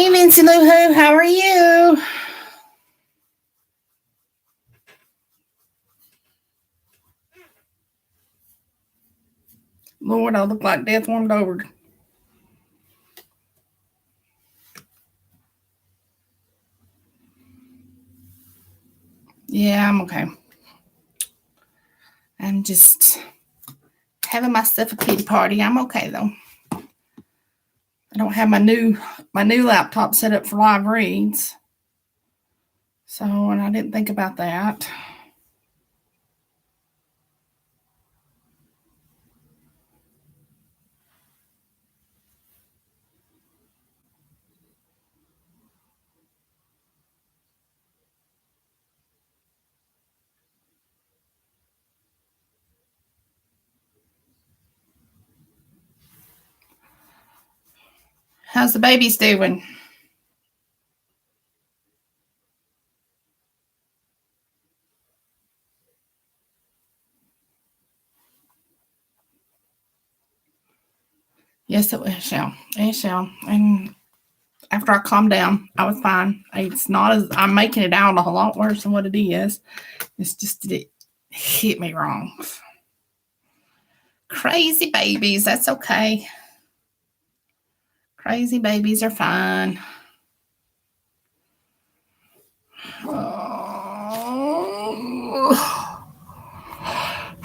Hey, Nancy Lou Who, how are you? Lord, I look like death warmed over. Yeah, I'm okay. I'm just having myself a kitty party. I'm okay though. I don't have my new laptop set up for live reads. So, and I didn't think about that. How's the babies doing? Yes, it shall. It shall. And after I calmed down, I was fine. It's not as I'm making it out a whole lot worse than what it is. It's just that it hit me wrong. Crazy babies, that's okay. Crazy babies are fine. Oh.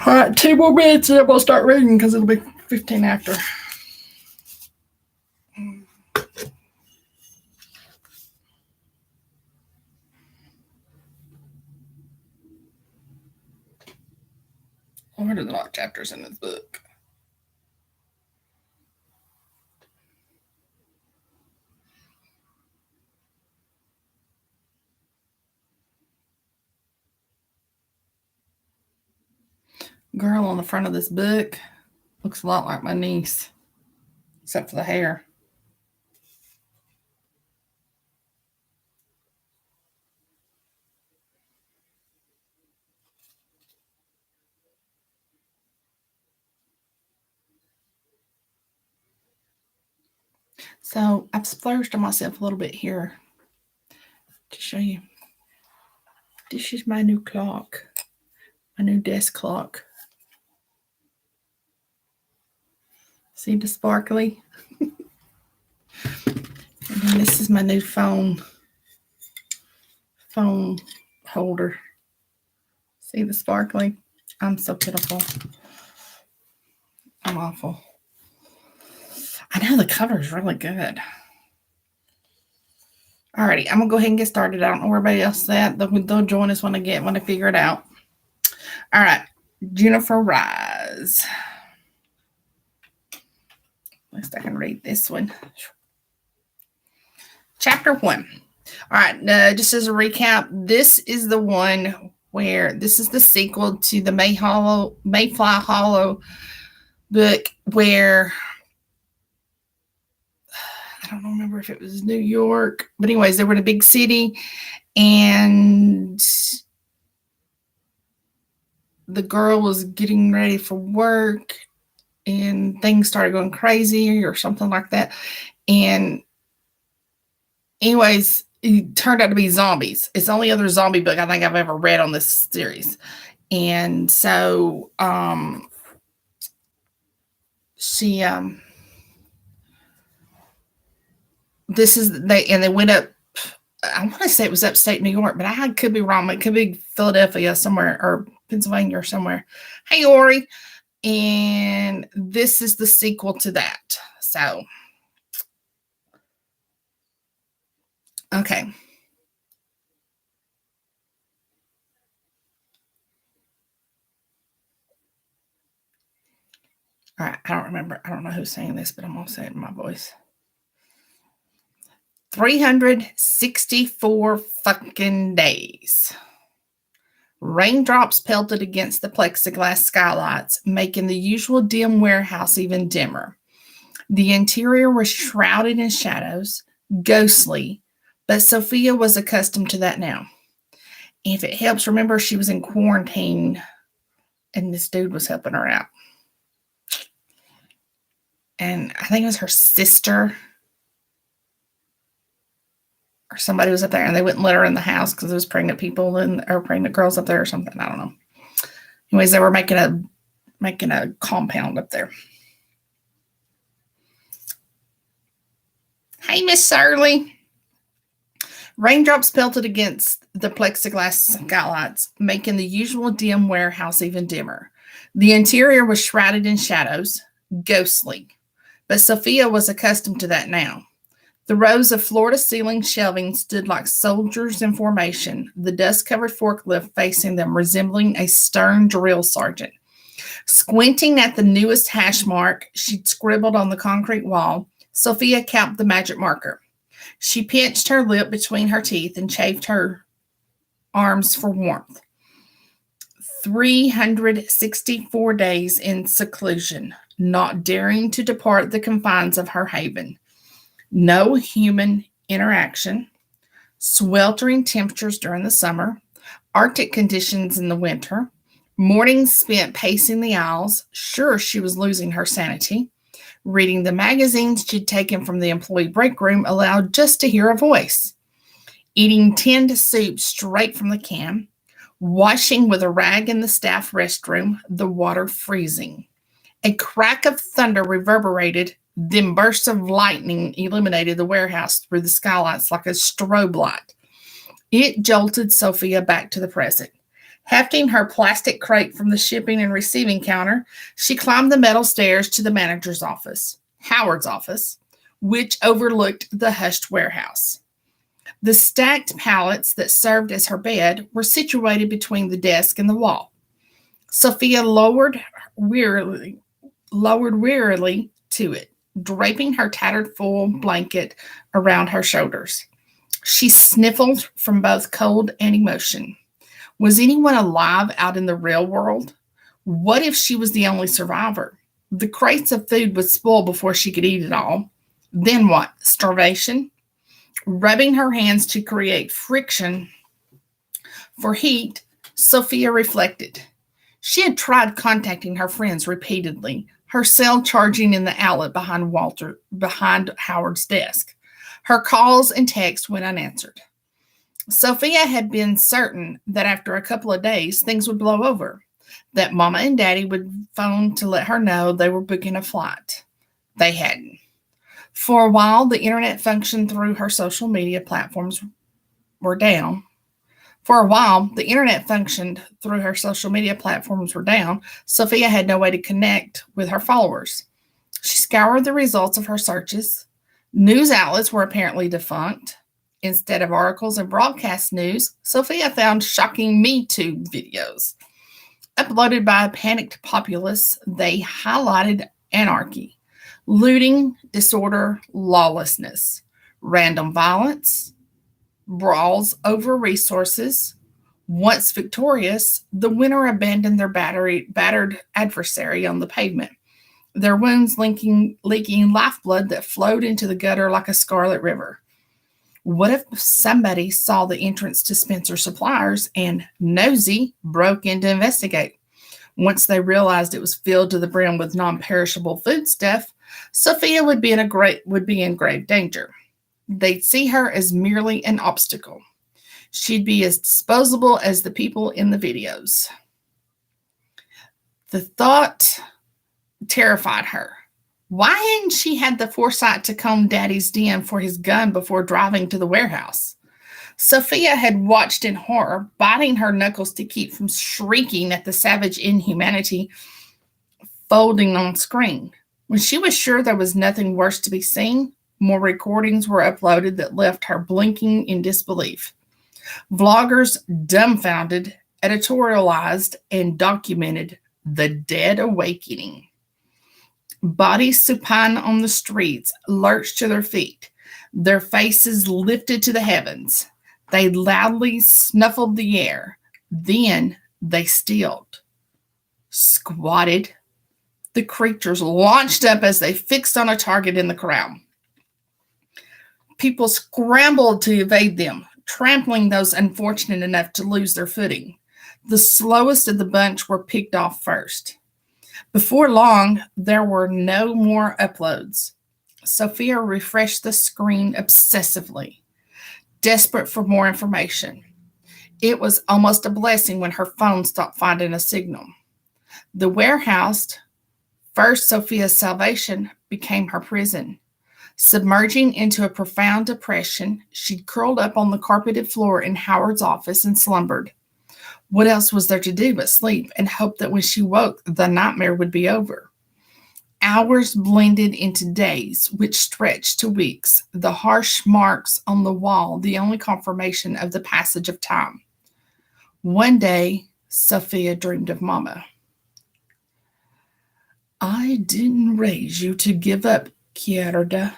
All right, 2 more minutes and then we'll start reading because it'll be 15 after. What are the lot chapters in this book? Girl on the front of this book looks a lot like my niece, except for the hair. So I've splurged on myself a little bit here to show you. This is my new clock, my new desk clock. See the sparkly? And then this is my new phone holder. See the sparkly? I'm so pitiful. I'm awful. I know the cover is really good. Alrighty, I'm gonna go ahead and get started. I don't know where everybody else is at. They'll join us when I figure it out. All right, Juniper Rise. At least I can read this one. Chapter 1. All right, just as a recap, this is the one where this is the sequel to the Mayfly Hollow book where I don't remember if it was New York, but anyways, they were in a big city and the girl was getting ready for work and things started going crazy or something like that. And anyways, it turned out to be zombies. It's the only other zombie book I think I've ever read on this series. And so she they went up, I want to say it was upstate New York, but I could be wrong. It could be Philadelphia somewhere or Pennsylvania or somewhere. Hey, Ori. And this is the sequel to that. So, okay. All right. I don't remember. I don't know who's saying this, but I'm going to say it in my voice. 364 fucking days. Raindrops pelted against the plexiglass skylights, making the usual dim warehouse even dimmer. The interior was shrouded in shadows, ghostly, but Sophia was accustomed to that now. If it helps, remember she was in quarantine and this dude was helping her out. And I think it was her sister. or somebody was up there and they wouldn't let her in the house because there was pregnant people or pregnant girls up there or something. I don't know. Anyways, they were making a compound up there. Hey, Miss Shirley. Raindrops pelted against the plexiglass skylights, making the usual dim warehouse even dimmer. The interior was shrouded in shadows, ghostly, but Sophia was accustomed to that now. The rows of floor-to-ceiling shelving stood like soldiers in formation, the dust-covered forklift facing them resembling a stern drill sergeant. Squinting at the newest hash mark she'd scribbled on the concrete wall, Sophia capped the magic marker. She pinched her lip between her teeth and chafed her arms for warmth. 364 days in seclusion, not daring to depart the confines of her haven. No human interaction, sweltering temperatures during the summer, Arctic conditions in the winter, mornings spent pacing the aisles, sure she was losing her sanity, reading the magazines she'd taken from the employee break room aloud just to hear a voice, eating tinned soup straight from the can, washing with a rag in the staff restroom, the water freezing. A crack of thunder reverberated, then bursts of lightning illuminated the warehouse through the skylights like a strobe light. It jolted Sophia back to the present. Hefting her plastic crate from the shipping and receiving counter, she climbed the metal stairs to the manager's office, Howard's office, which overlooked the hushed warehouse. The stacked pallets that served as her bed were situated between the desk and the wall. Sophia lowered wearily to it, draping her tattered full blanket around her shoulders. She sniffled from both cold and emotion. Was anyone alive out in the real world? What if she was the only survivor? The crates of food would spoil before she could eat it all. Then what? Starvation? Rubbing her hands to create friction for heat, Sophia reflected. She had tried contacting her friends repeatedly, her cell charging in the outlet behind Howard's desk. Her calls and texts went unanswered. Sophia had been certain that after a couple of days, things would blow over, that Mama and Daddy would phone to let her know they were booking a flight. They hadn't. For a while, the internet functioned through her social media platforms were down. Sophia had no way to connect with her followers. She scoured the results of her searches. News outlets were apparently defunct. Instead of articles and broadcast news, Sophia found shocking Me Too videos. Uploaded by a panicked populace, they highlighted anarchy, looting, disorder, lawlessness, random violence, brawls over resources. Once victorious, the winner abandoned their battered adversary on the pavement, their wounds leaking lifeblood that flowed into the gutter like a scarlet river. What if somebody saw the entrance to Spencer Suppliers and, nosy, broke in to investigate? Once they realized it was filled to the brim with non-perishable foodstuff, Sophia would be in grave danger. They'd see her as merely an obstacle. She'd be as disposable as the people in the videos. The thought terrified her. Why hadn't she had the foresight to comb Daddy's den for his gun before driving to the warehouse? Sophia had watched in horror, biting her knuckles to keep from shrieking at the savage inhumanity folding on screen. When she was sure there was nothing worse to be seen, more recordings were uploaded that left her blinking in disbelief. Vloggers dumbfounded, editorialized, and documented the dead awakening. Bodies supine on the streets lurched to their feet, their faces lifted to the heavens. They loudly snuffled the air. Then they stilled, squatted. The creatures launched up as they fixed on a target in the crowd. People scrambled to evade them, trampling those unfortunate enough to lose their footing. The slowest of the bunch were picked off first. Before long, there were no more uploads. Sophia refreshed the screen obsessively. desperate for more information. It was almost a blessing when her phone stopped finding a signal. The warehouse, first Sophia's salvation, became her prison. Submerging into a profound depression, she curled up on the carpeted floor in Howard's office and slumbered. What else was there to do but sleep and hope that when she woke, the nightmare would be over? Hours blended into days, which stretched to weeks, the harsh marks on the wall the only confirmation of the passage of time. One day, Sophia dreamed of Mama. "I didn't raise you to give up, Kierda,"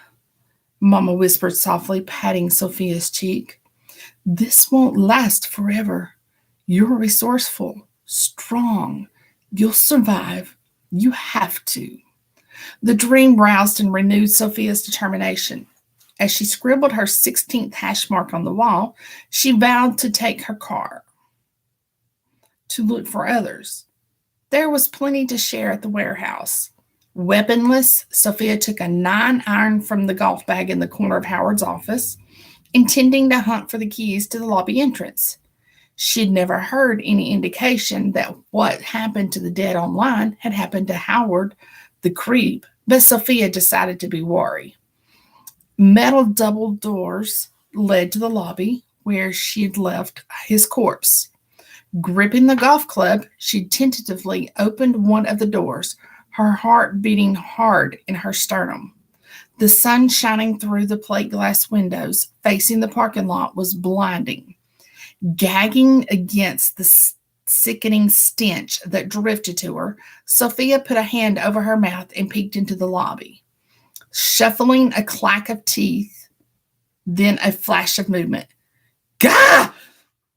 Mama whispered softly, patting Sophia's cheek. "This won't last forever. You're resourceful, strong. You'll survive. You have to." The dream roused and renewed Sophia's determination. As she scribbled her 16th hash mark on the wall, she vowed to take her car to look for others. There was plenty to share at the warehouse. Weaponless, Sophia took a 9-iron from the golf bag in the corner of Howard's office, intending to hunt for the keys to the lobby entrance. She'd never heard any indication that what happened to the dead online had happened to Howard, the creep, but Sophia decided to be wary. Metal double doors led to the lobby where she'd left his corpse. Gripping the golf club, she tentatively opened one of the doors, her heart beating hard in her sternum. The sun shining through the plate glass windows facing the parking lot was blinding. Gagging against the sickening stench that drifted to her, Sophia put a hand over her mouth and peeked into the lobby. Shuffling a clack of teeth, then a flash of movement. Gah!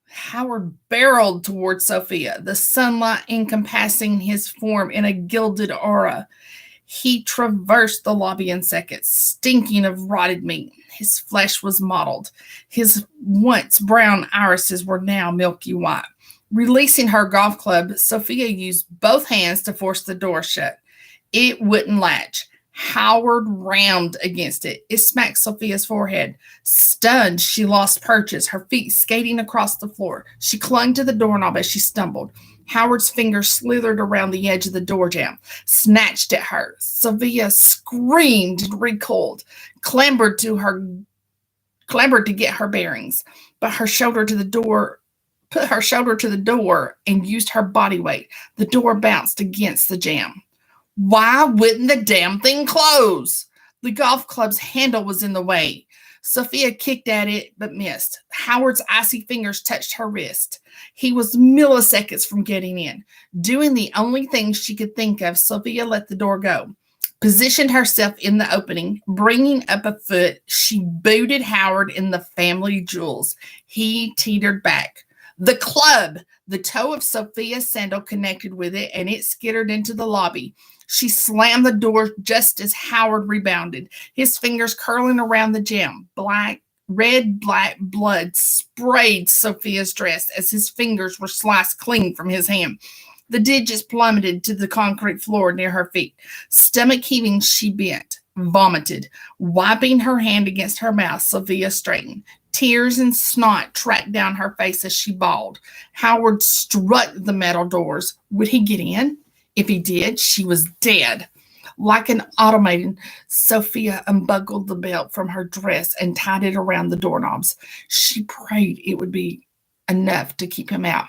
Howard barreled toward Sophia, the sunlight encompassing his form in a gilded aura. He traversed the lobby in seconds, stinking of rotted meat. His flesh was mottled. His once brown irises were now milky white. Releasing her golf club, Sophia used both hands to force the door shut. It wouldn't latch. Howard rammed against it. It smacked Sophia's forehead. Stunned, she lost purchase, her feet skating across the floor. She clung to the doorknob as she stumbled. Howard's fingers slithered around the edge of the door jamb, snatched at her. Sophia screamed and recoiled, clambered to get her bearings, but her shoulder to the door put her shoulder to the door and used her body weight. The door bounced against the jamb. Why wouldn't the damn thing close? The golf club's handle was in the way. Sophia kicked at it, but missed. Howard's icy fingers touched her wrist. He was milliseconds from getting in. Doing the only thing she could think of, Sophia let the door go. Positioned herself in the opening, bringing up a foot, she booted Howard in the family jewels. He teetered back. The club! The toe of Sophia's sandal connected with it, and it skittered into the lobby. She slammed the door just as Howard rebounded, his fingers curling around the jamb. Red, black blood sprayed Sophia's dress as his fingers were sliced clean from his hand. The digits plummeted to the concrete floor near her feet. Stomach heaving, she bent, vomited. Wiping her hand against her mouth, Sophia straightened. Tears and snot tracked down her face as she bawled. Howard struck the metal doors. Would he get in? If he did, she was dead. Like an automaton, Sophia unbuckled the belt from her dress and tied it around the doorknobs. She prayed it would be enough to keep him out.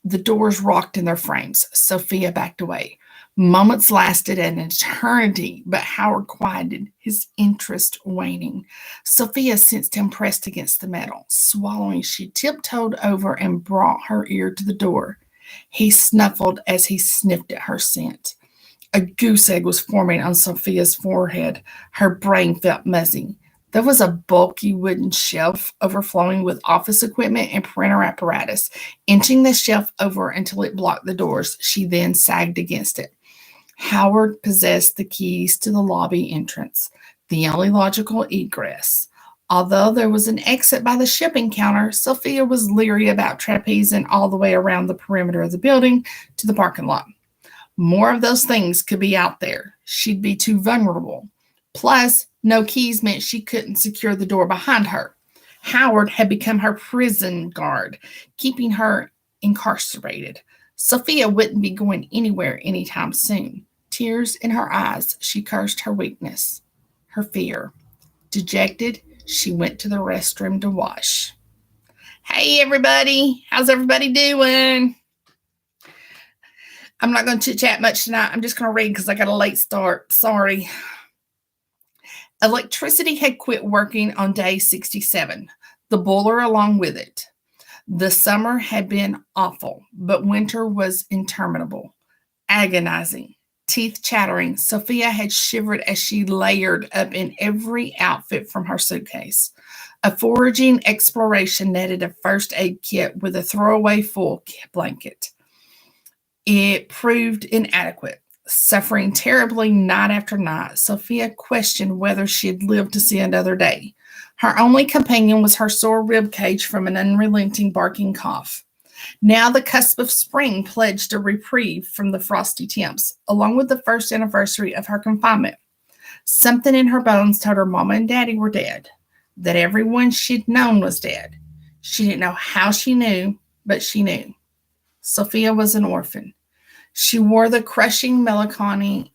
The doors rocked in their frames. Sophia backed away. Moments lasted an eternity, but Howard quieted, his interest waning. Sophia sensed him pressed against the metal. Swallowing, she tiptoed over and brought her ear to the door. He snuffled as he sniffed at her scent. A goose egg was forming on Sophia's forehead. Her brain felt muzzy. There was a bulky wooden shelf overflowing with office equipment and printer apparatus. Inching the shelf over until it blocked the doors, she then sagged against it. Howard possessed the keys to the lobby entrance, the only logical egress. Although there was an exit by the shipping counter, Sophia was leery about trapezing all the way around the perimeter of the building to the parking lot. More of those things could be out there. She'd be too vulnerable. Plus, no keys meant she couldn't secure the door behind her. Howard had become her prison guard, keeping her incarcerated. Sophia wouldn't be going anywhere anytime soon. Tears in her eyes, she cursed her weakness, her fear. Dejected, she went to the restroom to wash. Hey, everybody. How's everybody doing? I'm not going to chit-chat much tonight. I'm just going to read because I got a late start. Sorry. Electricity had quit working on day 67, the boiler along with it. The summer had been awful, but winter was interminable, agonizing. Teeth chattering, Sophia had shivered as she layered up in every outfit from her suitcase. A foraging exploration netted a first aid kit with a throwaway full blanket. It proved inadequate. Suffering terribly night after night, Sophia questioned whether she'd live to see another day. Her only companion was her sore rib cage from an unrelenting barking cough. Now the cusp of spring pledged a reprieve from the frosty temps, along with the first anniversary of her confinement. Something in her bones told her Mama and Daddy were dead, that everyone she'd known was dead. She didn't know how she knew, but she knew. Sophia was an orphan. She wore the crushing melancholy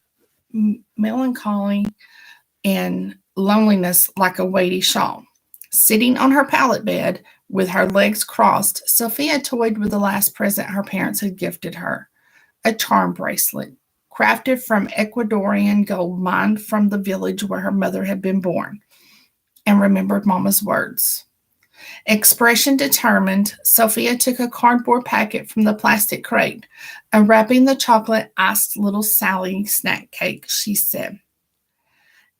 and loneliness like a weighty shawl. Sitting on her pallet bed with her legs crossed, Sophia toyed with the last present her parents had gifted her, a charm bracelet, crafted from Ecuadorian gold mined from the village where her mother had been born, and remembered Mama's words. Expression determined, Sophia took a cardboard packet from the plastic crate. Unwrapping the chocolate iced little Sally snack cake, she said,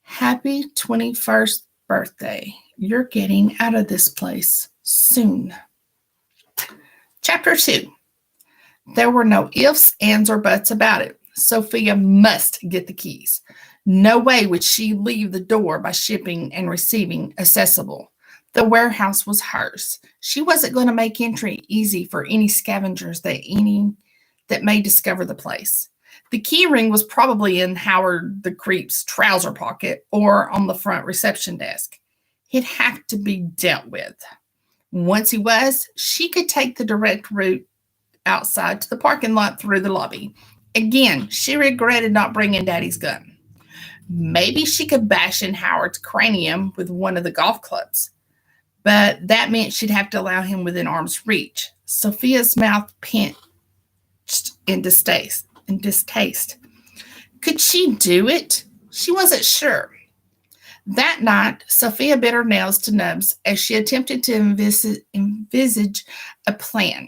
"Happy 21st birthday. You're getting out of this place soon." Chapter 2. There were no ifs, ands, or buts about it. Sophia must get the keys. No way would she leave the door by shipping and receiving accessible. The warehouse was hers. She wasn't going to make entry easy for any scavengers that may discover the place. The key ring was probably in Howard the Creep's trouser pocket or on the front reception desk. He'd have to be dealt with. Once he was, she could take the direct route outside to the parking lot through the lobby. Again, she regretted not bringing Daddy's gun. Maybe she could bash in Howard's cranium with one of the golf clubs, but that meant she'd have to allow him within arm's reach. Sophia's mouth pinched in distaste. Could she do it? She wasn't sure. That night, Sophia bit her nails to nubs as she attempted to envisage a plan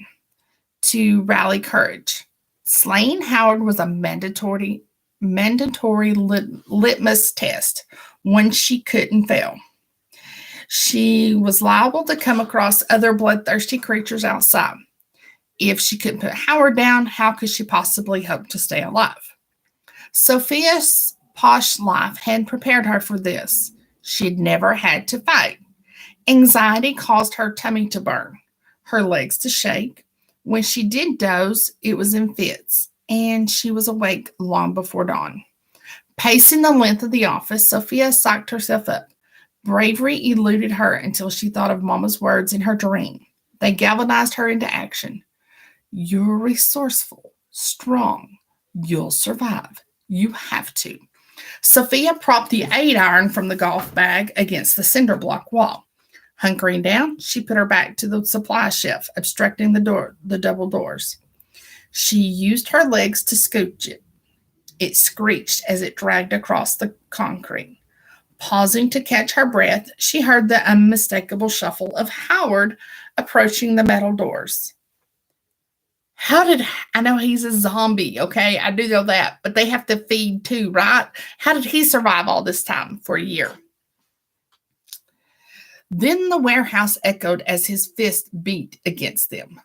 to rally courage. Slaying Howard was a mandatory litmus test, one she couldn't fail. She was liable to come across other bloodthirsty creatures outside. If she couldn't put Howard down, how could she possibly hope to stay alive? Sophia's posh life had prepared her for this. She'd never had to fight. Anxiety caused her tummy to burn, her legs to shake. When she did doze, it was in fits, and she was awake long before dawn. Pacing the length of the office, Sophia psyched herself up. Bravery eluded her until she thought of Mama's words in her dream. They galvanized her into action. You're resourceful, strong. You'll survive. You have to. Sophia propped the 8-iron from the golf bag against the cinder block wall. Hunkering down, she put her back to the supply shelf, obstructing the double doors. She used her legs to scooch it. It screeched as it dragged across the concrete. Pausing to catch her breath, she heard the unmistakable shuffle of Howard approaching the metal doors. I know he's a zombie, okay? I do know that, but they have to feed too, right? How did he survive all this time for a year? Then the warehouse echoed as his fist beat against them.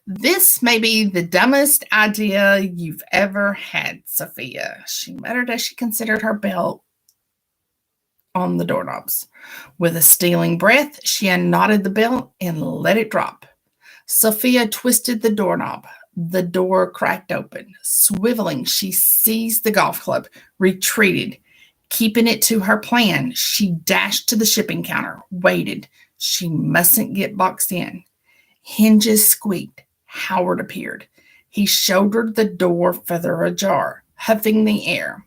This may be the dumbest idea you've ever had, Sophia, she muttered as she considered her belt on the doorknobs. With a stealing breath, she unknotted the belt and let it drop. Sophia twisted the doorknob. The door cracked open. Swiveling, she seized the golf club, retreated. Keeping it to her plan, she dashed to the shipping counter, waited. She mustn't get boxed in. Hinges squeaked. Howard appeared. He shouldered the door further ajar, huffing the air.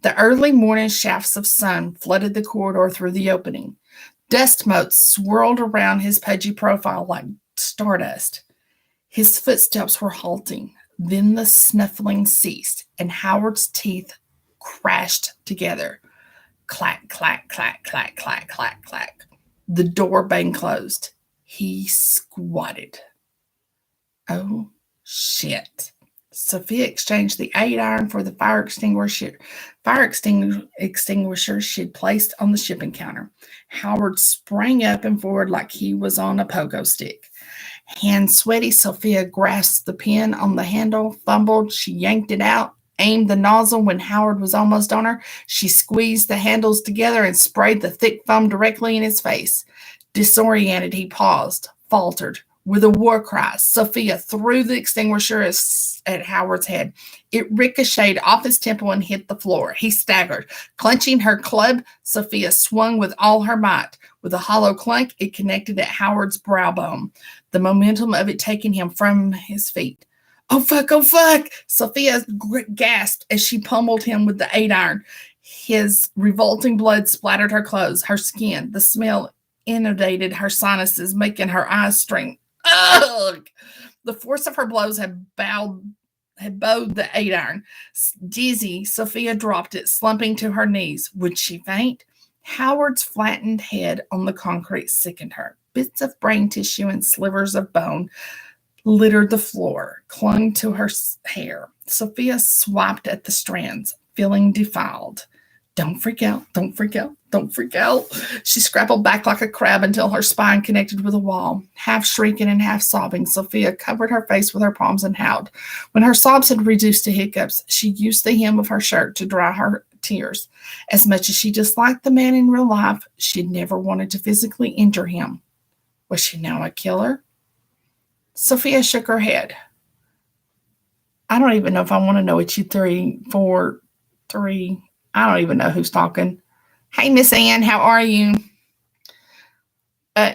The early morning shafts of sun flooded the corridor through the opening. Dust motes swirled around his pudgy profile like stardust. His footsteps were halting. Then the snuffling ceased, and Howard's teeth crashed together. Clack, clack, clack, clack, clack, clack, clack. The door banged closed. He squatted. Oh, shit. Sophia exchanged the 8-iron for the fire extinguisher she'd placed on the shipping counter. Howard sprang up and forward like he was on a pogo stick. Hands sweaty, Sophia grasped the pin on the handle, fumbled. She yanked it out, aimed the nozzle when Howard was almost on her. She squeezed the handles together and sprayed the thick foam directly in his face. Disoriented, he paused, faltered. With a war cry, Sophia threw the extinguisher at Howard's head. It ricocheted off his temple and hit the floor. He staggered. Clenching her club, Sophia swung with all her might. With a hollow clunk, it connected at Howard's brow bone, the momentum of it taking him from his feet. Oh, fuck, oh, fuck! Sophia gasped as she pummeled him with the 8-iron. His revolting blood splattered her clothes, her skin. The smell inundated her sinuses, making her eyes strain. Ugh! The force of her blows had bowed the 8-iron. Dizzy, Sophia dropped it, slumping to her knees. Would she faint? Howard's flattened head on the concrete sickened her. Bits of brain tissue and slivers of bone littered the floor, clung to her hair. Sophia swiped at the strands, feeling defiled. Don't freak out, don't freak out, don't freak out. She scrappled back like a crab until her spine connected with a wall. Half shrieking and half sobbing, Sophia covered her face with her palms and howled. When her sobs had reduced to hiccups, she used the hem of her shirt to dry her tears. As much as she disliked the man in real life, she'd never wanted to physically injure him. Was she now a killer? Sophia shook her head. I don't even know if I want to know what you 3, 4, 3... I don't even know who's talking. Hey, Miss Ann, how are you?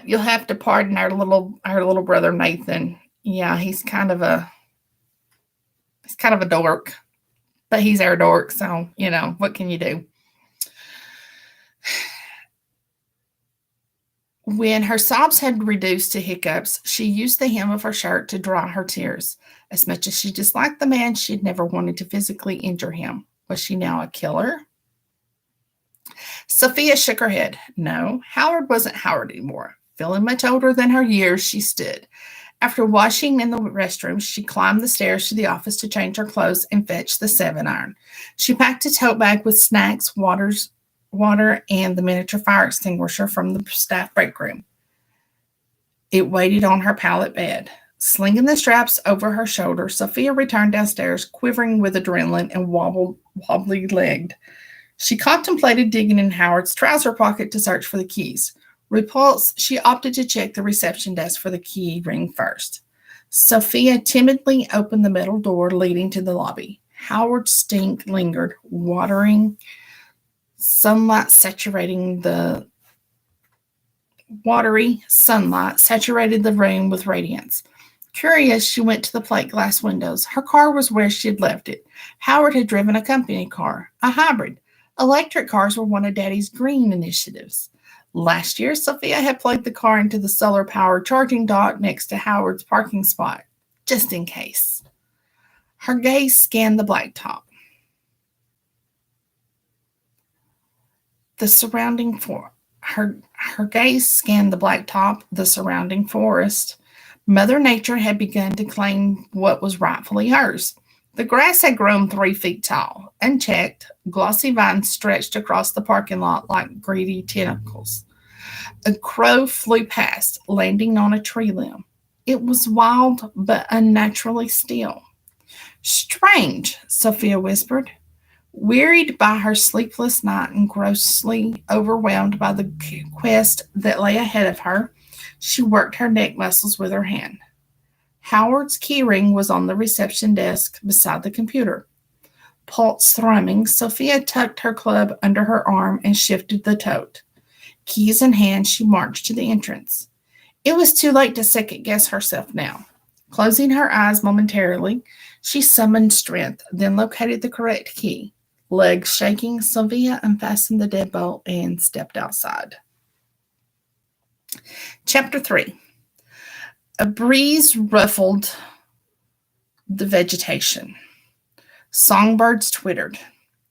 You'll have to pardon our little brother Nathan. Yeah, he's kind of a dork, but he's our dork, so what can you do? When her sobs had reduced to hiccups, she used the hem of her shirt to dry her tears. As much as she disliked the man, she'd never wanted to physically injure him. Was she now a killer? Sophia shook her head. No, Howard wasn't Howard anymore. Feeling much older than her years, she stood. After washing in the restroom, she climbed the stairs to the office to change her clothes and fetch the 7-iron. She packed a tote bag with snacks, water, and the miniature fire extinguisher from the staff break room. It waited on her pallet bed. Slinging the straps over her shoulder, Sophia returned downstairs, quivering with adrenaline and wobbly-legged. She contemplated digging in Howard's trouser pocket to search for the keys. Repulsed, she opted to check the reception desk for the key ring first. Sophia timidly opened the metal door leading to the lobby. Howard's stink lingered, watery sunlight saturated the room with radiance. Curious, she went to the plate glass windows. Her car was where she had left it. Howard had driven a company car, a hybrid. Electric cars were one of Daddy's green initiatives. Last year, Sophia had plugged the car into the solar-powered charging dock next to Howard's parking spot, just in case. Her gaze scanned the blacktop. The surrounding forest. Mother Nature had begun to claim what was rightfully hers. The grass had grown 3 feet tall. Unchecked, glossy vines stretched across the parking lot like greedy tentacles. A crow flew past, landing on a tree limb. It was wild but unnaturally still. Strange, Sophia whispered. Wearied by her sleepless night and grossly overwhelmed by the quest that lay ahead of her, she worked her neck muscles with her hand. Howard's keyring was on the reception desk beside the computer. Pulse thrumming, Sophia tucked her club under her arm and shifted the tote. Keys in hand, she marched to the entrance. It was too late to second guess herself now. Closing her eyes momentarily, she summoned strength, then located the correct key. Legs shaking, Sylvia unfastened the deadbolt and stepped outside. Chapter 3. A breeze ruffled the vegetation. Songbirds twittered.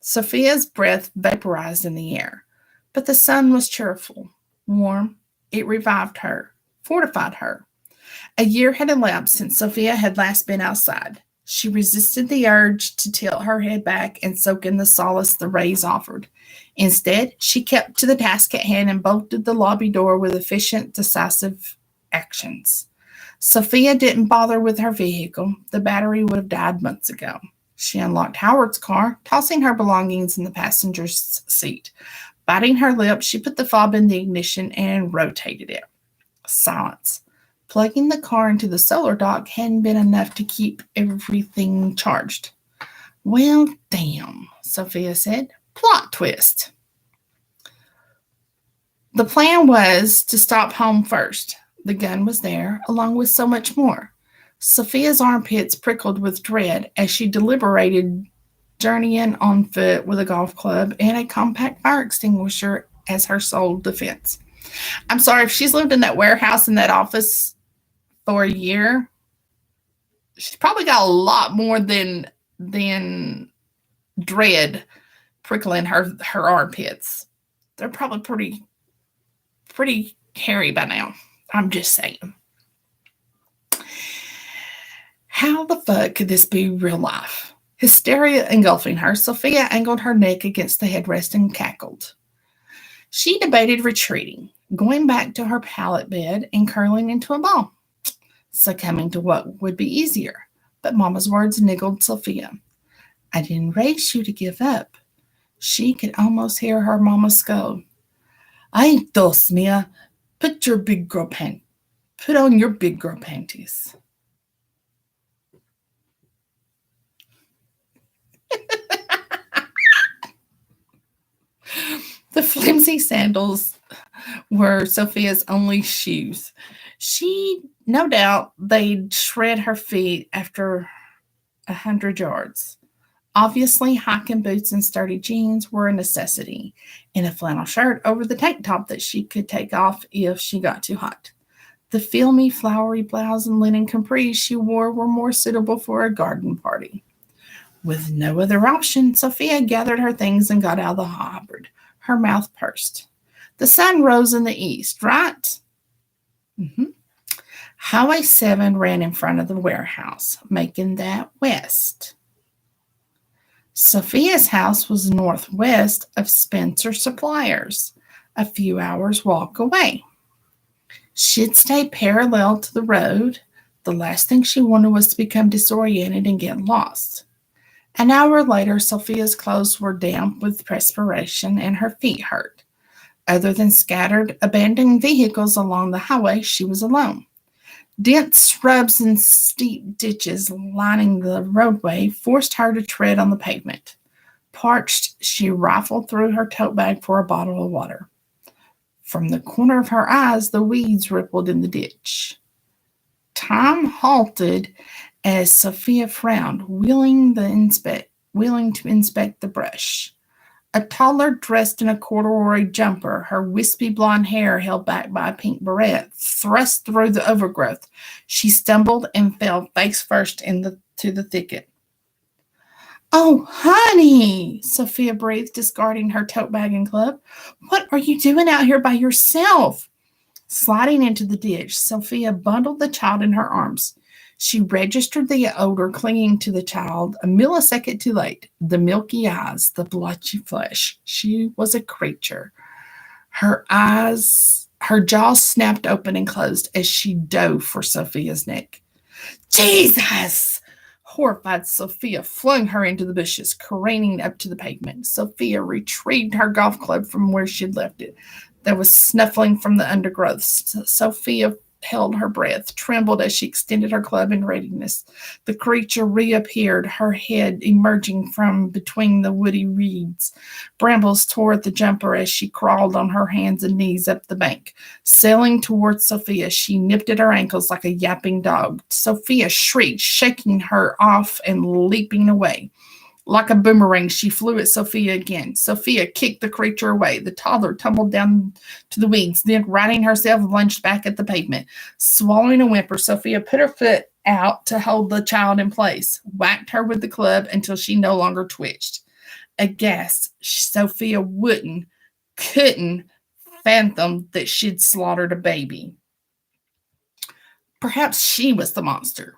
Sophia's breath vaporized in the air, but the sun was cheerful, warm. It revived her, fortified her. A year had elapsed since Sophia had last been outside. She resisted the urge to tilt her head back and soak in the solace the rays offered. Instead, she kept to the task at hand and bolted the lobby door with efficient, decisive actions. Sophia didn't bother with her vehicle. The battery would have died months ago. She unlocked Howard's car, tossing her belongings in the passenger's seat. Biting her lip, she put the fob in the ignition and rotated it. Silence. Plugging the car into the solar dock hadn't been enough to keep everything charged. Well, damn, Sophia said. Plot twist. The plan was to stop home first. The gun was there, along with so much more. Sophia's armpits prickled with dread as she deliberated journeying on foot with a golf club and a compact fire extinguisher as her sole defense. I'm sorry, if she's lived in that warehouse in that office for a year, she's probably got a lot more than dread prickling her armpits. They're probably pretty hairy by now. I'm just saying. How the fuck could this be real life? Hysteria engulfing her, Sophia angled her neck against the headrest and cackled. She debated retreating, going back to her pallet bed and curling into a ball, succumbing to what would be easier. But Mama's words niggled Sophia. I didn't raise you to give up. She could almost hear her mama scold. I ain't those, Mia. Put on your big girl panties. The flimsy sandals were Sophia's only shoes. No doubt, they'd shred her feet after 100 yards. Obviously, hiking boots and sturdy jeans were a necessity, and a flannel shirt over the tank top that she could take off if she got too hot. The filmy, flowery blouse and linen capris she wore were more suitable for a garden party. With no other option, Sophia gathered her things and got out of the hybrid. Her mouth pursed. The sun rose in the east, right? Mm-hmm. Highway 7 ran in front of the warehouse, making that west. Sophia's house was northwest of Spencer Suppliers, a few hours' walk away. She'd stayed parallel to the road. The last thing she wanted was to become disoriented and get lost. An hour later, Sophia's clothes were damp with perspiration and her feet hurt. Other than scattered, abandoned vehicles along the highway, she was alone. Dense shrubs and steep ditches lining the roadway forced her to tread on the pavement. Parched, she rifled through her tote bag for a bottle of water. From the corner of her eyes, the weeds rippled in the ditch. Time halted as Sophia frowned, willing to inspect the brush. A toddler dressed in a corduroy jumper, her wispy blonde hair held back by a pink beret, thrust through the overgrowth. She stumbled and fell face first to the thicket. Oh, honey, Sophia breathed, discarding her tote bag and club. What are you doing out here by yourself? Sliding into the ditch, Sophia bundled the child in her arms. She registered the odor clinging to the child a millisecond too late. The milky eyes, the blotchy flesh. She was a creature. Her jaws snapped open and closed as she dove for Sophia's neck. Jesus! Horrified, Sophia flung her into the bushes, careening up to the pavement. Sophia retrieved her golf club from where she'd left it. There was snuffling from the undergrowth. Sophia held her breath, trembled as she extended her club in readiness. The creature reappeared, her head emerging from between the woody reeds. Brambles tore at the jumper as she crawled on her hands and knees up the bank. Sailing towards Sophia, she nipped at her ankles like a yapping dog. Sophia shrieked, shaking her off and leaping away. Like a boomerang, she flew at Sophia again. Sophia kicked the creature away. The toddler tumbled down to the weeds, then, righting herself, lunged back at the pavement. Swallowing a whimper, Sophia put her foot out to hold the child in place, whacked her with the club until she no longer twitched. Aghast, Sophia couldn't fathom that she'd slaughtered a baby. Perhaps she was the monster.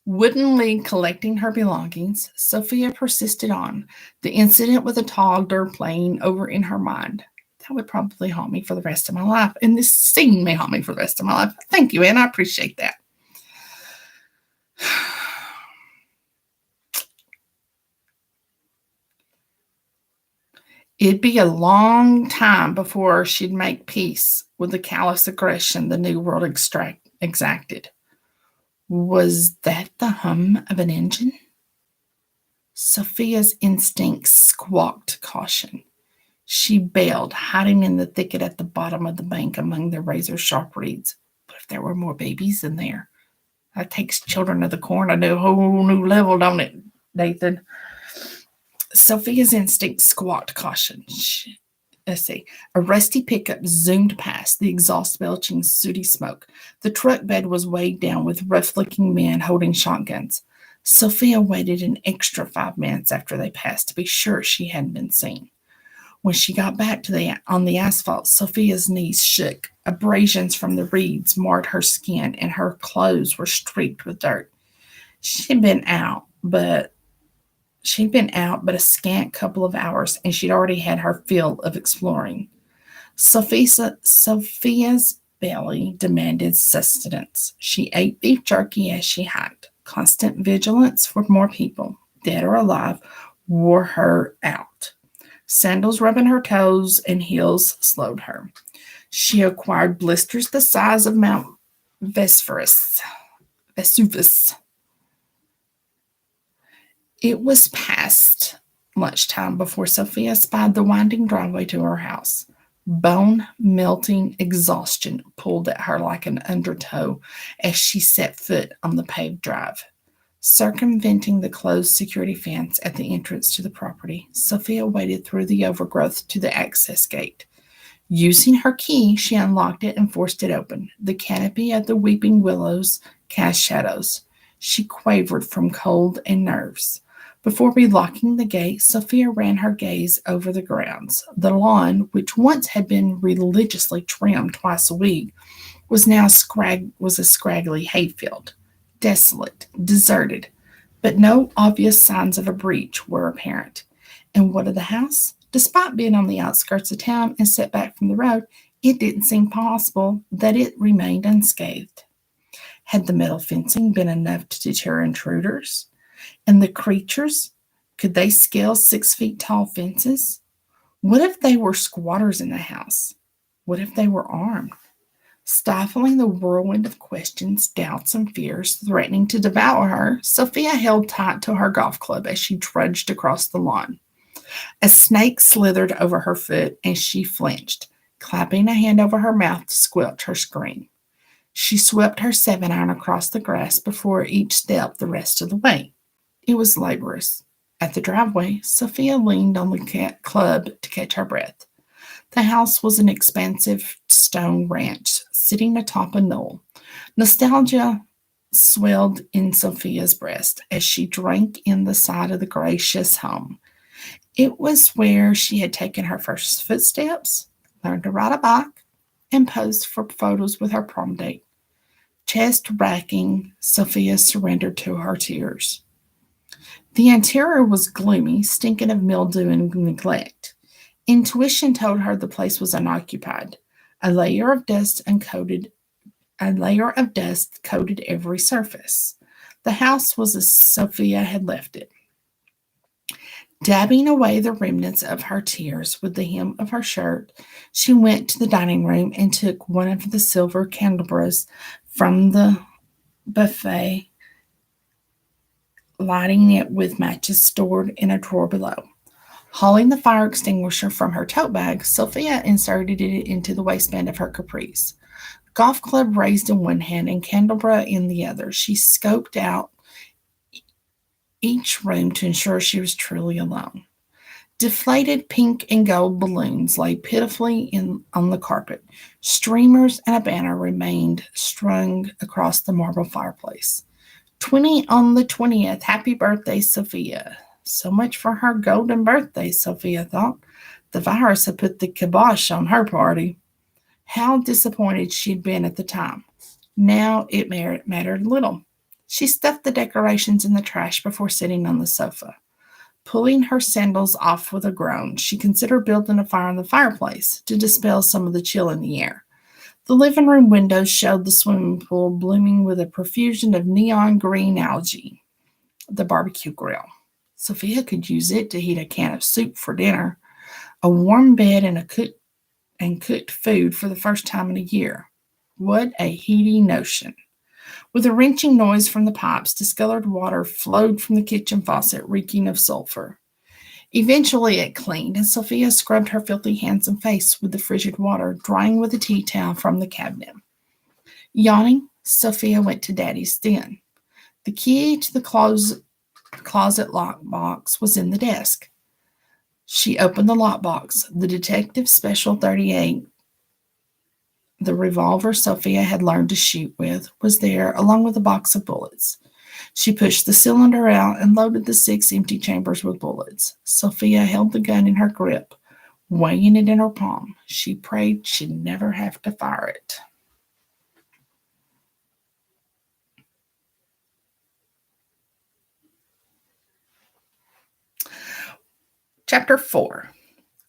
Woodenly collecting her belongings, Sophia persisted on, the incident with the toddler playing over in her mind. That would probably haunt me for the rest of my life, and this scene may haunt me for the rest of my life. Thank you, Anne. I appreciate that. It'd be a long time before she'd make peace with the callous aggression the New World exacted. Was that the hum of an engine? Sophia's instincts squawked caution. She bailed, hiding in the thicket at the bottom of the bank among the razor-sharp reeds. But if there were more babies in there? That takes Children of the Corn to a whole new level, don't it, Nathan? Sophia's instinct squawked caution. Let's see. A rusty pickup zoomed past, the exhaust belching sooty smoke. The truck bed was weighed down with rough-looking men holding shotguns. Sophia waited an extra 5 minutes after they passed to be sure she hadn't been seen. When she got back on the asphalt, Sophia's knees shook. Abrasions from the reeds marred her skin, and her clothes were streaked with dirt. She'd been out but a scant couple of hours, and she'd already had her fill of exploring. Sophia's belly demanded sustenance. She ate beef jerky as she hiked. Constant vigilance for more people, dead or alive, wore her out. Sandals rubbing her toes and heels slowed her. She acquired blisters the size of Mount Vesuvius. It was past lunchtime before Sophia spied the winding driveway to her house. Bone-melting exhaustion pulled at her like an undertow as she set foot on the paved drive. Circumventing the closed security fence at the entrance to the property, Sophia waded through the overgrowth to the access gate. Using her key, she unlocked it and forced it open. The canopy of the weeping willows cast shadows. She quavered from cold and nerves. Before relocking the gate, Sophia ran her gaze over the grounds. The lawn, which once had been religiously trimmed twice a week, was now a scraggly hayfield, desolate, deserted, but no obvious signs of a breach were apparent. And what of the house? Despite being on the outskirts of town and set back from the road, it didn't seem possible that it remained unscathed. Had the metal fencing been enough to deter intruders? And the creatures, could they scale 6 feet tall fences? What if they were squatters in the house? What if they were armed? Stifling the whirlwind of questions, doubts, and fears threatening to devour her, Sophia held tight to her golf club as she trudged across the lawn. A snake slithered over her foot, and she flinched, clapping a hand over her mouth to squelch her scream. She swept her 7-iron across the grass before each step the rest of the way. It was laborious. At the driveway, Sophia leaned on the club to catch her breath. The house was an expansive stone ranch sitting atop a knoll. Nostalgia swelled in Sophia's breast as she drank in the sight of the gracious home. It was where she had taken her first footsteps, learned to ride a bike, and posed for photos with her prom date. Chest racking, Sophia surrendered to her tears. The interior was gloomy, stinking of mildew and neglect. Intuition told her the place was unoccupied. A layer of dust coated every surface. The house was as Sophia had left it. Dabbing away the remnants of her tears with the hem of her shirt, she went to the dining room and took one of the silver candelabras from the buffet, lighting it with matches stored in a drawer below. Hauling the fire extinguisher from her tote bag, Sophia inserted it into the waistband of her capris. Golf club raised in one hand and candelabra in the other, she scoped out each room to ensure she was truly alone. Deflated pink and gold balloons lay pitifully on the carpet. Streamers and a banner remained strung across the marble fireplace. 20 on the 20th. Happy birthday, Sophia. So much for her golden birthday, Sophia thought. The virus had put the kibosh on her party. How disappointed she'd been at the time. Now it mattered little. She stuffed the decorations in the trash before sitting on the sofa. Pulling her sandals off with a groan, she considered building a fire in the fireplace to dispel some of the chill in the air. The living room windows showed the swimming pool blooming with a profusion of neon green algae. The barbecue grill. Sophia could use it to heat a can of soup for dinner, a warm bed, and cooked food for the first time in a year. What a heady notion! With a wrenching noise from the pipes, discolored water flowed from the kitchen faucet, reeking of sulfur. Eventually it cleaned, and Sophia scrubbed her filthy hands and face with the frigid water, drying with a tea towel from the cabinet. Yawning, Sophia went to Daddy's den. The key to the closet lockbox was in the desk. She opened the lockbox. The Detective Special 38, the revolver Sophia had learned to shoot with, was there, along with a box of bullets. She pushed the cylinder out and loaded the 6 empty chambers with bullets. Sophia held the gun in her grip, weighing it in her palm. She prayed she'd never have to fire it. Chapter 4.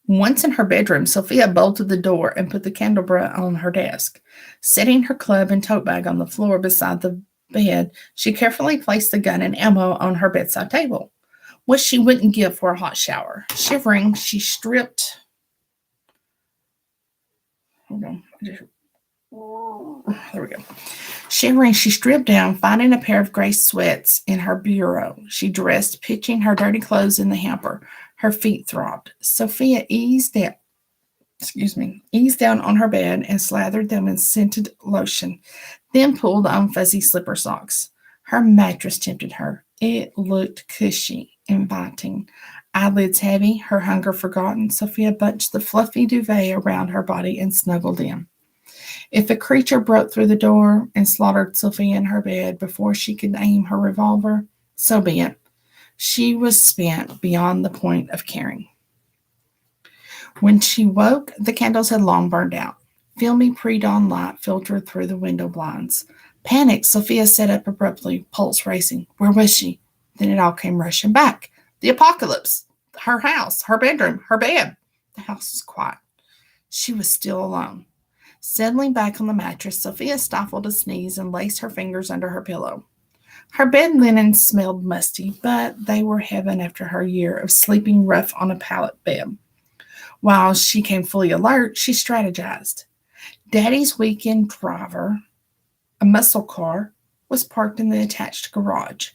Once in her bedroom, Sophia bolted the door and put the candelabra on her desk. Setting her club and tote bag on the floor beside the bed, she carefully placed the gun and ammo on her bedside table. What she wouldn't give for a hot shower. Shivering, she stripped. Hold on. There we go. Shivering, she stripped down, finding a pair of gray sweats in her bureau. She dressed, pitching her dirty clothes in the hamper. Her feet throbbed. Sophia eased down on her bed and slathered them in scented lotion, then pulled on fuzzy slipper socks. Her mattress tempted her. It looked cushy, inviting. Eyelids heavy, her hunger forgotten, Sophia bunched the fluffy duvet around her body and snuggled in. If a creature broke through the door and slaughtered Sophia in her bed before she could aim her revolver, so be it. She was spent beyond the point of caring. When she woke, the candles had long burned out. Filmy pre-dawn light filtered through the window blinds. Panicked, Sophia sat up abruptly, pulse racing. Where was she? Then it all came rushing back. The apocalypse. Her house, her bedroom, her bed. The house was quiet. She was still alone. Settling back on the mattress, Sophia stifled a sneeze and laced her fingers under her pillow. Her bed linen smelled musty, but they were heaven after her year of sleeping rough on a pallet bed. While she came fully alert, she strategized. Daddy's weekend driver, a muscle car, was parked in the attached garage.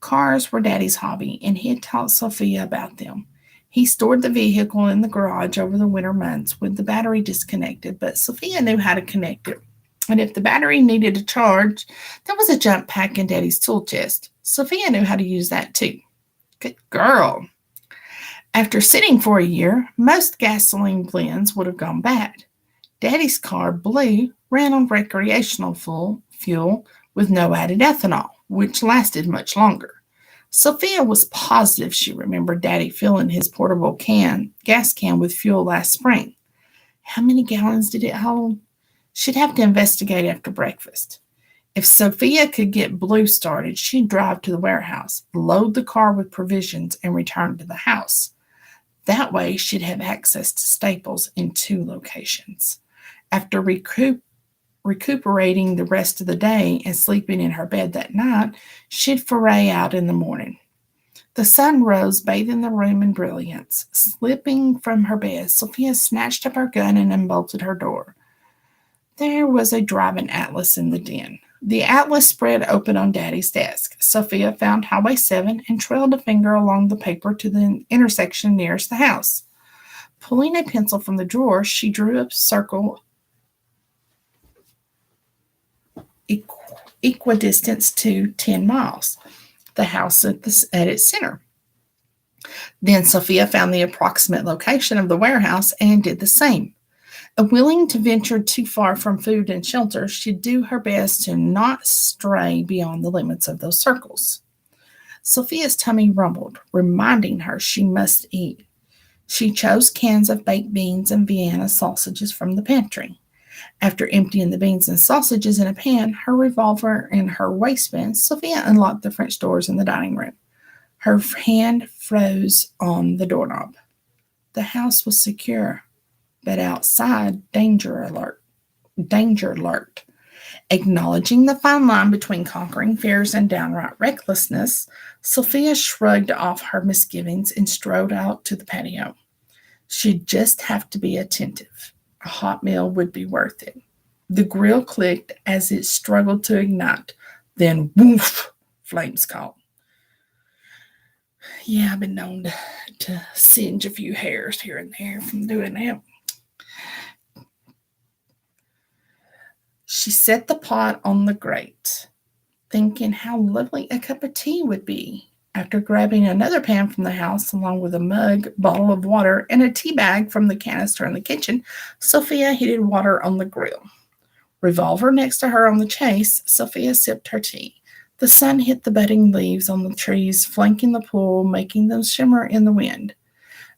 Cars were Daddy's hobby, and he had taught Sophia about them. He stored the vehicle in the garage over the winter months with the battery disconnected, but Sophia knew how to connect it. And if the battery needed a charge, there was a jump pack in Daddy's tool chest. Sophia knew how to use that too. Good girl. After sitting for a year, most gasoline blends would have gone bad. Daddy's car, Blue, ran on recreational fuel with no added ethanol, which lasted much longer. Sophia was positive she remembered Daddy filling his portable gas can with fuel last spring. How many gallons did it hold? She'd have to investigate after breakfast. If Sophia could get Blue started, she'd drive to the warehouse, load the car with provisions, and return to the house. That way, she'd have access to staples in 2 locations. After recuperating the rest of the day and sleeping in her bed that night, she'd foray out in the morning. The sun rose, bathing the room in brilliance. Slipping from her bed, Sophia snatched up her gun and unbolted her door. There was a driving atlas in the den. The atlas spread open on Daddy's desk. Sophia found Highway 7 and trailed a finger along the paper to the intersection nearest the house. Pulling a pencil from the drawer, she drew a circle equidistant to 10 miles, the house at its center. Then Sophia found the approximate location of the warehouse and did the same. Unwilling to venture too far from food and shelter, she'd do her best to not stray beyond the limits of those circles. Sophia's tummy rumbled, reminding her she must eat. She chose cans of baked beans and Vienna sausages from the pantry. After emptying the beans and sausages in a pan, her revolver in her waistband, Sophia unlocked the French doors in the dining room. Her hand froze on the doorknob. The house was secure, but outside, danger lurked. Acknowledging the fine line between conquering fears and downright recklessness, Sophia shrugged off her misgivings and strode out to the patio. She'd just have to be attentive. A hot meal would be worth it. The grill clicked as it struggled to ignite. Then, woof, flames caught. Yeah, I've been known to singe a few hairs here and there from doing that. She set the pot on the grate, thinking how lovely a cup of tea would be. After grabbing another pan from the house, along with a mug, bottle of water, and a tea bag from the canister in the kitchen, Sophia heated water on the grill. Revolver next to her on the chase, Sophia sipped her tea. The sun hit the budding leaves on the trees, flanking the pool, making them shimmer in the wind.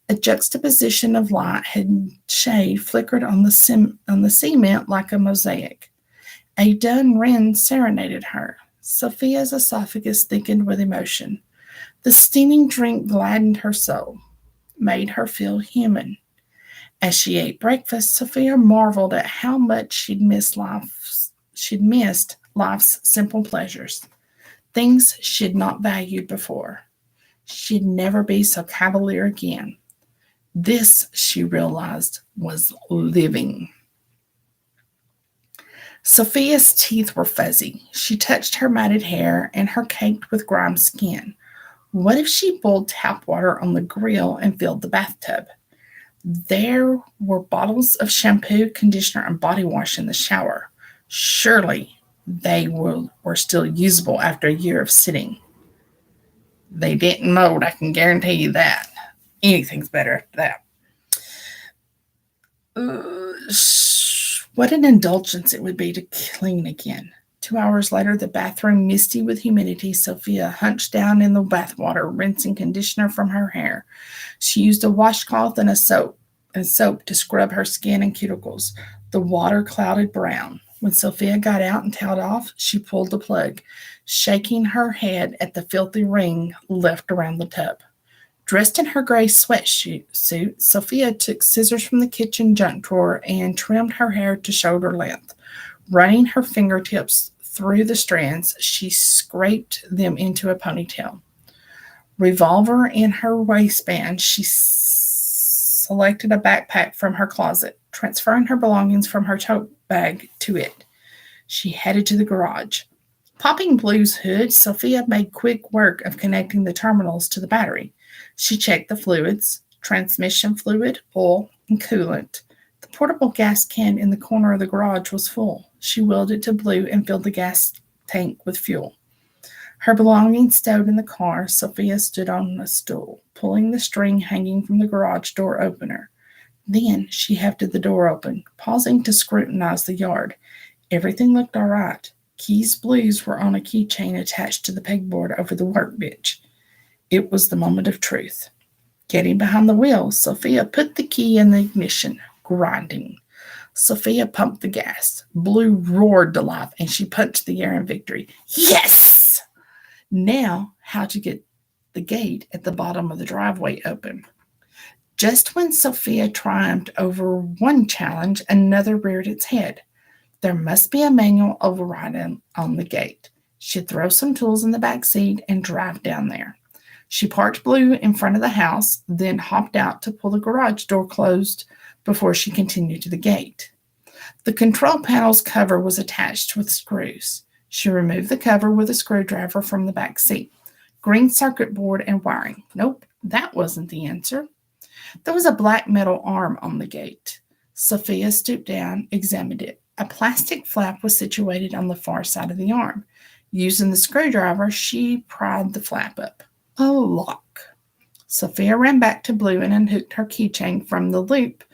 A juxtaposition of light and shade flickered on the cement like a mosaic. A dun wren serenaded her. Sophia's esophagus thickened with emotion. The steaming drink gladdened her soul, made her feel human. As she ate breakfast, Sophia marveled at how much she'd missed life's simple pleasures, things she'd not valued before. She'd never be so cavalier again. This, she realized, was living. Sophia's teeth were fuzzy. She touched her matted hair and her caked with grime skin. What if she boiled tap water on the grill and filled the bathtub? There were bottles of shampoo, conditioner, and body wash in the shower. Surely they were still usable after a year of sitting. They didn't mold, I can guarantee you that. Anything's better after that. What an indulgence it would be to clean again. 2 hours later, the bathroom misty with humidity, Sophia hunched down in the bathwater, rinsing conditioner from her hair. She used a washcloth and soap to scrub her skin and cuticles. The water clouded brown. When Sophia got out and toweled off, she pulled the plug, shaking her head at the filthy ring left around the tub. Dressed in her gray sweatsuit, Sophia took scissors from the kitchen junk drawer and trimmed her hair to shoulder length. Running her fingertips through the strands, she scraped them into a ponytail. Revolver in her waistband, she selected a backpack from her closet, transferring her belongings from her tote bag to it. She headed to the garage. Popping Blue's hood, Sophia made quick work of connecting the terminals to the battery. She checked the fluids, transmission fluid, oil, and coolant. The portable gas can in the corner of the garage was full. She wheeled it to Blue and filled the gas tank with fuel. Her belongings stowed in the car, Sophia stood on a stool, pulling the string hanging from the garage door opener. Then she hefted the door open, pausing to scrutinize the yard. Everything looked all right. Keys Blues were on a keychain attached to the pegboard over the workbench. It was the moment of truth. Getting behind the wheel, Sophia put the key in the ignition, grinding. Sophia pumped the gas. Blue roared to life, and she punched the air in victory. Yes! Now, how to get the gate at the bottom of the driveway open. Just when Sophia triumphed over one challenge, another reared its head. There must be a manual override on the gate. She'd throw some tools in the back seat and drive down there. She parked Blue in front of the house, then hopped out to pull the garage door closed before she continued to the gate. The control panel's cover was attached with screws. She removed the cover with a screwdriver from the back seat. Green circuit board and wiring. Nope, that wasn't the answer. There was a black metal arm on the gate. Sophia stooped down, examined it. A plastic flap was situated on the far side of the arm. Using the screwdriver, she pried the flap up. A lock. Sophia ran back to Blue and unhooked her keychain from the loop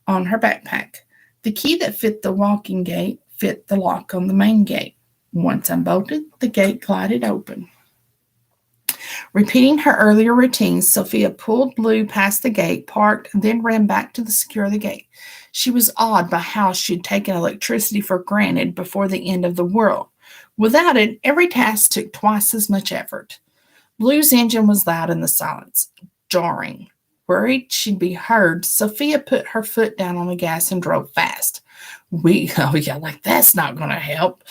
on her backpack. The key that fit the walking gate fit the lock on the main gate. Once unbolted, the gate glided open. Repeating her earlier routine, Sophia pulled Blue past the gate, parked, and then ran back to secure the gate. She was awed by how she'd taken electricity for granted before the end of the world. Without it, every task took twice as much effort. Blue's engine was loud in the silence, jarring. Worried she'd be heard, Sophia put her foot down on the gas and drove fast. That's not going to help.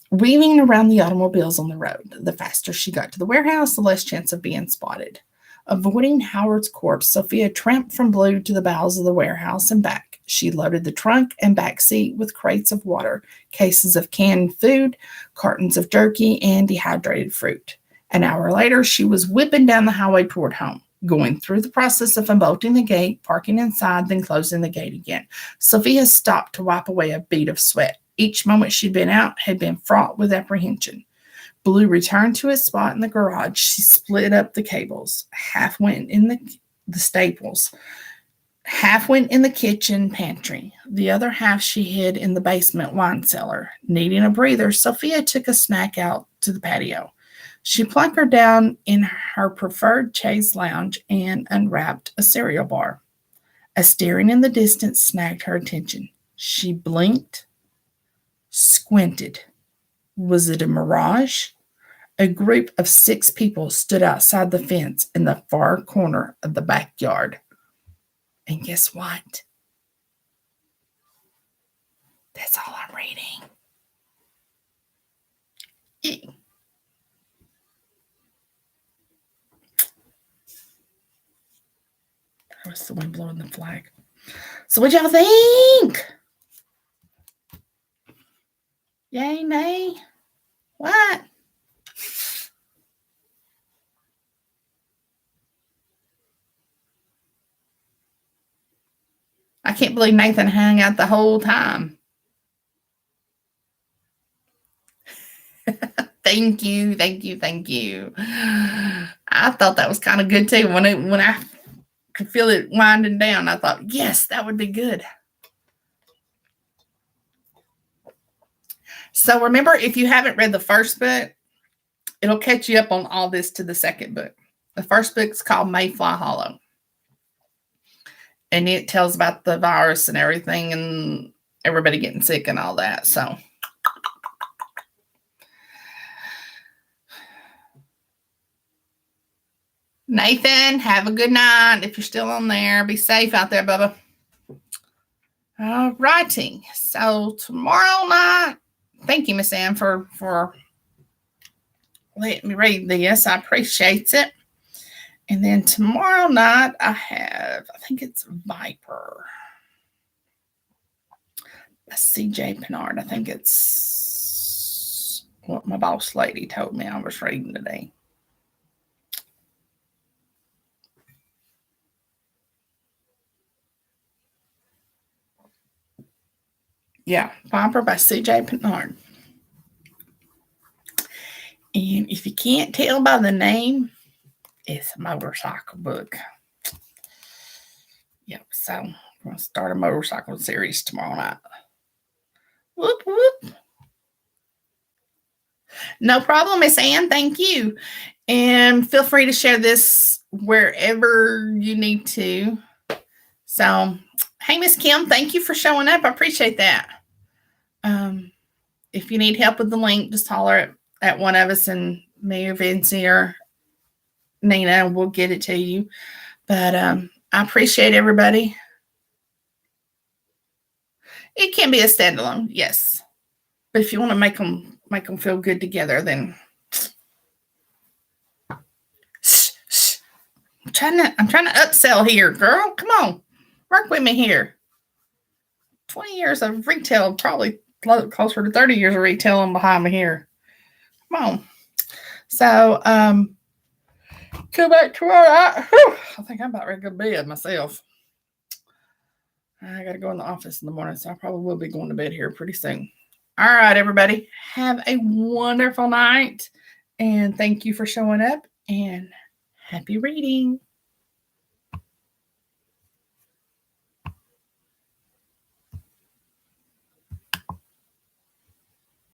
Weaving around the automobiles on the road. The faster she got to the warehouse, the less chance of being spotted. Avoiding Howard's corpse, Sophia tramped from Blue to the bowels of the warehouse and back. She loaded the trunk and back seat with crates of water, cases of canned food, cartons of jerky, and dehydrated fruit. An hour later, she was whipping down the highway toward home, going through the process of unbolting the gate, parking inside, then closing the gate again. Sophia stopped to wipe away a bead of sweat. Each moment she'd been out had been fraught with apprehension. Blue returned to its spot in the garage. She split up the cables. Half went in the staples. Half went in the kitchen pantry. The other half she hid in the basement wine cellar. Needing a breather, Sophia took a snack out to the patio. She plunked her down in her preferred chaise lounge and unwrapped a cereal bar. A staring in the distance snagged her attention. She blinked, squinted. Was it a mirage? A group of 6 people stood outside the fence in the far corner of the backyard. And guess what? That's all I'm reading. What's the wind blowing the flag? So what y'all think? Yay, nay? What? I can't believe Nathan hung out the whole time. Thank you. I thought that was kind of good too. When I could feel it winding down, I thought, yes, that would be good. So remember, if you haven't read the first book, it'll catch you up on all this to the second book. The first book's called Mayfly Hollow. And it tells about the virus and everything and everybody getting sick and all that. So Nathan, have a good night. If you're still on there, be safe out there, Bubba. All righty. So tomorrow night, thank you, Miss Ann, for letting me read this. I appreciate it. And then tomorrow night, I think it's Viper. A C.J. Pennard. I think it's what my boss lady told me I was reading today. Yeah, Viper by C.J. Pennard. And if you can't tell by the name, it's a motorcycle book. Yep, so I'm going to start a motorcycle series tomorrow night. Whoop, whoop. No problem, Miss Ann. Thank you. And feel free to share this wherever you need to. So, hey, Miss Kim, thank you for showing up. I appreciate that. If you need help with the link, just holler at one of us, and me or Vincy or Nina will get it to you. But I appreciate everybody. It can be a standalone, yes. But if you want to make them feel good together, then I'm trying to upsell here, girl. Come on, work with me here. 20 years of retail, probably closer to 30 years of retailing behind me here. Come on. So, go back to where I think I'm about ready to go to bed myself. I got to go in the office in the morning, so I probably will be going to bed here pretty soon. All right, everybody. Have a wonderful night. And thank you for showing up. And happy reading.